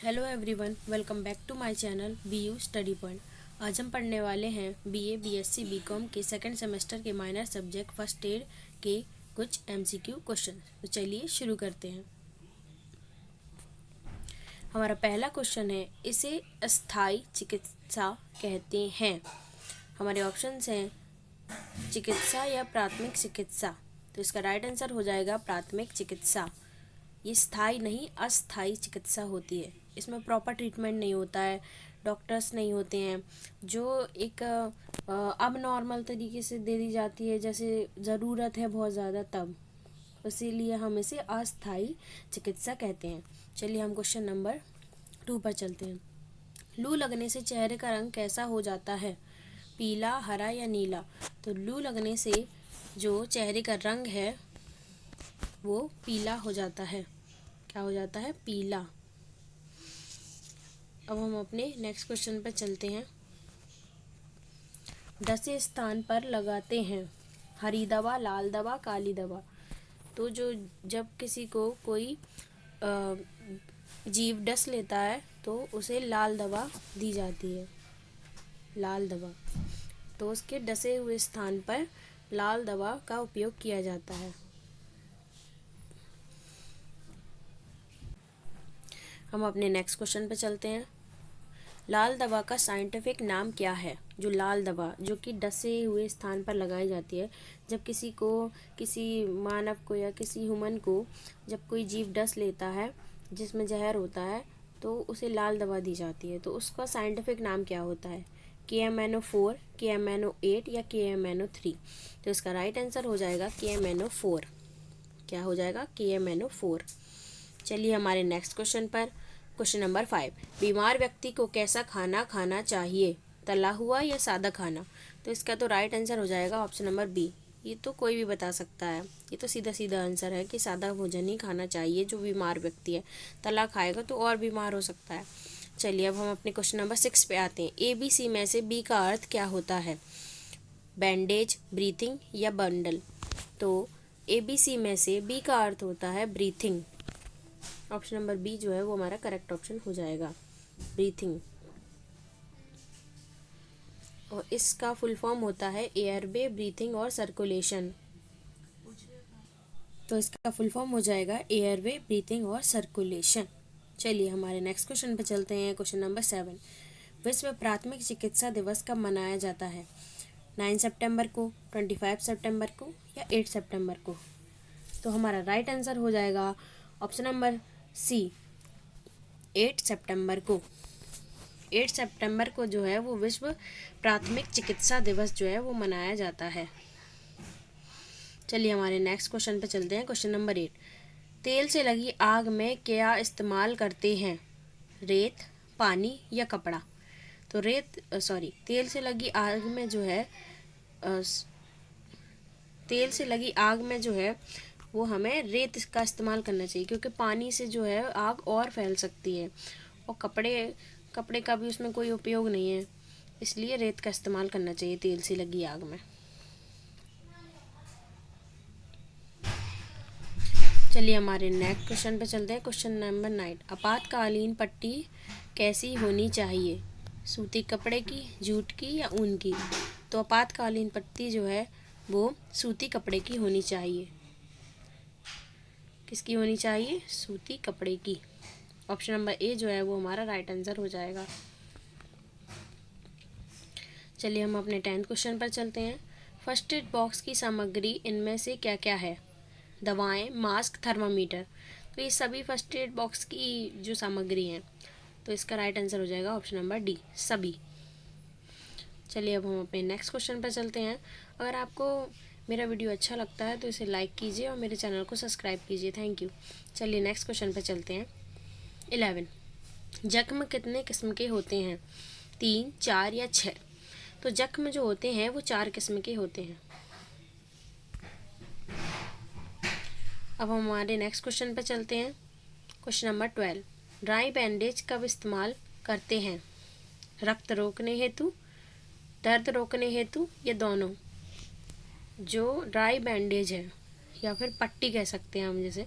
Hello everyone, welcome back to my channel BU study point. आज हम पढ़ने वाले हैं BA BSc BCom के सेकंड सेमेस्टर के माइनर सब्जेक्ट फर्स्ट एड के कुछ MCQ क्वेश्चन। तो चलिए शुरू करते हैं। हमारा पहला क्वेश्चन है, इसे अस्थायी चिकित्सा कहते हैं। हमारे ऑप्शंस हैं चिकित्सा या प्राथमिक चिकित्सा। तो इसका राइट आंसर हो जाएगा प्राथमिक चिकित्सा। ये स्थायी नहीं, अस्थायी चिकित्सा होती है। इसमें प्रॉपर ट्रीटमेंट नहीं होता है, डॉक्टर्स नहीं होते हैं, जो एक अब नॉर्मल तरीके से दे दी जाती है, जैसे ज़रूरत है बहुत ज़्यादा तब, इसीलिए हम इसे अस्थायी चिकित्सा कहते हैं। चलिए हम क्वेश्चन नंबर 2 पर चलते हैं। लू लगने से चेहरे का रंग कैसा हो जाता है? पीला, हरा या नीला? तो लू लगने से जो चेहरे का रंग है वो पीला हो जाता है। क्या हो जाता है? पीला। अब हम अपने नेक्स्ट क्वेश्चन पर चलते हैं। डसे स्थान पर लगाते हैं, हरी दवा, लाल दवा, काली दवा। तो जब किसी को कोई जीव डस लेता है तो उसे लाल दवा दी जाती है, लाल दवा। तो उसके डसे हुए स्थान पर लाल दवा का उपयोग किया जाता है। हम अपने नेक्स्ट क्वेश्चन पे चलते हैं। लाल दवा का साइंटिफिक नाम क्या है? जो लाल दवा जो कि डसे हुए स्थान पर लगाई जाती है, जब किसी मानव को या किसी ह्यूमन को जब कोई जीव डस लेता है जिसमें जहर होता है तो उसे लाल दवा दी जाती है। तो उसका साइंटिफिक नाम क्या होता है? KMNO4, KMNO8 या KMNO3? तो इसका राइट आंसर हो जाएगा KMNO4। क्या हो जाएगा? KMNO4। चलिए हमारे नेक्स्ट क्वेश्चन पर, क्वेश्चन नंबर 5। बीमार व्यक्ति को कैसा खाना खाना चाहिए? तला हुआ या सादा खाना? तो इसका तो राइट आंसर हो जाएगा ऑप्शन नंबर बी। ये तो कोई भी बता सकता है, ये तो सीधा सीधा आंसर है कि सादा भोजन ही खाना चाहिए जो बीमार व्यक्ति है। तला खाएगा तो और बीमार हो सकता है। चलिए अब हम अपने क्वेश्चन नंबर 6 पे आते हैं। ABC में से बी का अर्थ क्या होता है? बैंडेज, ब्रीथिंग या बंडल? तो ABC में से बी का अर्थ होता है ब्रीथिंग। ऑप्शन नंबर बी जो है वो हमारा करेक्ट ऑप्शन हो जाएगा, ब्रीथिंग। और इसका फुल फॉर्म होता है एयरवे, ब्रीथिंग और सर्कुलेशन। तो इसका फुल फॉर्म हो जाएगा एयरवे, ब्रीथिंग और सर्कुलेशन। चलिए हमारे नेक्स्ट क्वेश्चन पे चलते हैं। Question number 7। विश्व प्राथमिक चिकित्सा दिवस कब मनाया जाता है? 9 सितंबर को, 25 सितंबर को या 8 सितंबर को? तो हमारा राइट आंसर हो जाएगा ऑप्शन नंबर सी, 8 सितंबर को। 8 सितंबर को जो है वो विश्व प्राथमिक चिकित्सा दिवस जो है वो मनाया जाता है। चलिए हमारे नेक्स्ट क्वेश्चन पे चलते हैं। Question number 8। तेल से लगी आग में क्या इस्तेमाल करते हैं? रेत, पानी या कपड़ा? तो तेल से लगी आग में जो है तेल से लगी आग में जो है वो हमें रेत का इस्तेमाल करना चाहिए, क्योंकि पानी से जो है आग और फैल सकती है, और कपड़े का भी उसमें कोई उपयोग नहीं है, इसलिए रेत का इस्तेमाल करना चाहिए तेल से लगी आग में। चलिए हमारे नेक्स्ट क्वेश्चन पे चलते हैं। Question number 9। आपातकालीन पट्टी कैसी होनी चाहिए? सूती कपड़े की, जूट की या ऊन की? तो आपातकालीन पट्टी जो है वो सूती कपड़े की होनी चाहिए। किसकी होनी चाहिए? सूती कपड़े की। ऑप्शन नंबर ए जो है वो हमारा राइट आंसर हो जाएगा। चलिए हम अपने 10th क्वेश्चन पर चलते हैं। फर्स्ट एड बॉक्स की सामग्री इनमें से क्या क्या है? दवाएं, मास्क, थर्मामीटर। तो ये सभी फर्स्ट एड बॉक्स की जो सामग्री हैं, तो इसका राइट आंसर हो जाएगा ऑप्शन नंबर डी, सभी। चलिए अब हम अपने नेक्स्ट क्वेश्चन पर चलते हैं। अगर आपको मेरा वीडियो अच्छा लगता है तो इसे लाइक कीजिए और मेरे चैनल को सब्सक्राइब कीजिए। Thank you. चलिए नेक्स्ट क्वेश्चन पर चलते हैं। 11। जख्म कितने किस्म के होते हैं? 3, 4 या 6? तो जख्म जो होते हैं वो 4 किस्म के होते हैं। अब हम हमारे नेक्स्ट क्वेश्चन पर चलते हैं। Question number 12। ड्राई बैंडेज कब इस्तेमाल करते हैं? रक्त रोकने हेतु, दर्द रोकने हेतु या दोनों? जो ड्राई बैंडेज है या फिर पट्टी कह सकते हैं हम, जैसे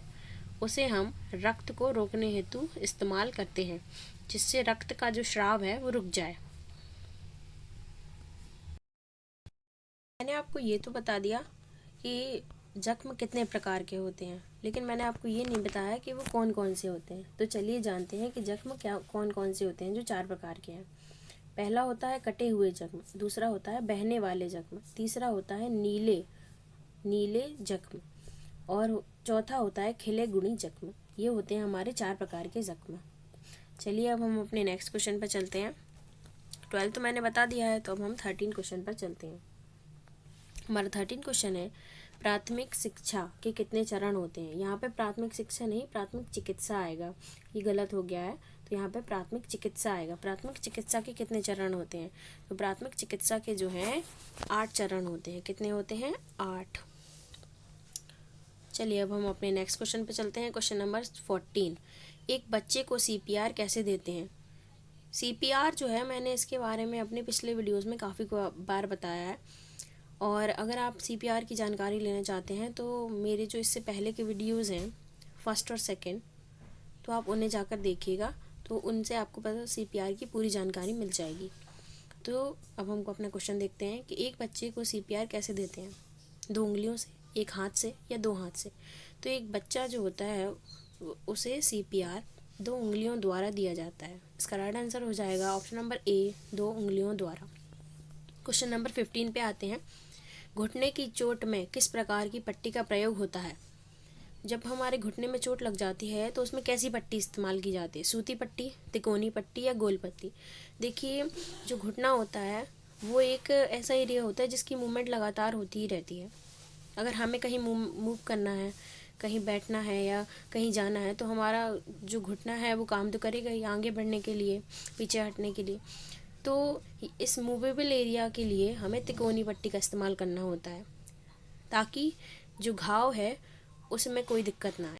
उसे हम रक्त को रोकने हेतु इस्तेमाल करते हैं, जिससे रक्त का जो स्राव है वो रुक जाए। मैंने आपको ये तो बता दिया कि जख्म कितने प्रकार के होते हैं, लेकिन मैंने आपको ये नहीं बताया कि वो कौन कौन से होते हैं। तो चलिए जानते हैं कि जख्म क्या कौन कौन से होते हैं, जो 4 प्रकार के हैं। पहला होता है कटे हुए जख्म, दूसरा होता है बहने वाले जख्म, तीसरा होता है नीले नीले जख्म, और चौथा होता है खिले गुणी जख्म। ये होते हैं हमारे 4 प्रकार के जख्म। चलिए अब हम अपने नेक्स्ट क्वेश्चन पर चलते हैं। 12 तो मैंने बता दिया है, तो अब हम 13 क्वेश्चन पर चलते हैं। हमारा 13 क्वेश्चन है, प्राथमिक शिक्षा के कितने चरण होते हैं। यहाँ पे प्राथमिक शिक्षा नहीं, प्राथमिक चिकित्सा आएगा, ये गलत हो गया है। तो यहाँ पे प्राथमिक चिकित्सा आएगा। प्राथमिक चिकित्सा के कितने चरण होते हैं। तो प्राथमिक चिकित्सा के जो हैं 8 चरण होते हैं। कितने होते हैं, 8। चलिए अब हम अपने नेक्स्ट क्वेश्चन पे चलते हैं। क्वेश्चन नंबर 14, एक बच्चे को CPR कैसे देते हैं। CPR जो है, मैंने इसके बारे में अपने पिछले वीडियोस में काफ़ी बार बताया है, और अगर आप CPR की जानकारी लेना चाहते हैं तो मेरे जो इससे पहले के वीडियोस हैं, फर्स्ट और सेकंड, तो आप उन्हें जाकर देखिएगा, तो उनसे आपको पता CPR की पूरी जानकारी मिल जाएगी। तो अब हमको अपना क्वेश्चन देखते हैं कि एक बच्चे को CPR कैसे देते हैं, 2 उंगलियों से, एक हाथ से या 2 हाथ से। तो एक बच्चा जो होता है उसे CPR 2 उंगलियों द्वारा दिया जाता है। इसका राइट आंसर हो जाएगा ऑप्शन नंबर ए, 2 उंगलियों द्वारा। क्वेश्चन नंबर 15 पे आते हैं। घुटने की चोट में किस प्रकार की पट्टी का प्रयोग होता है। जब हमारे घुटने में चोट लग जाती है तो उसमें कैसी पट्टी इस्तेमाल की जाती है, सूती पट्टी, तिकोनी पट्टी या गोल पट्टी। देखिए, जो घुटना होता है वो एक ऐसा एरिया होता है जिसकी मूवमेंट लगातार होती ही रहती है। अगर हमें कहीं मूव करना है, कहीं बैठना है या कहीं जाना है, तो हमारा जो घुटना है वो काम तो करेगा ही, आगे बढ़ने के लिए, पीछे हटने के लिए। तो इस मूवेबल एरिया के लिए हमें तिकोनी पट्टी का इस्तेमाल करना होता है, ताकि जो घाव है उसमें कोई दिक्कत ना आए।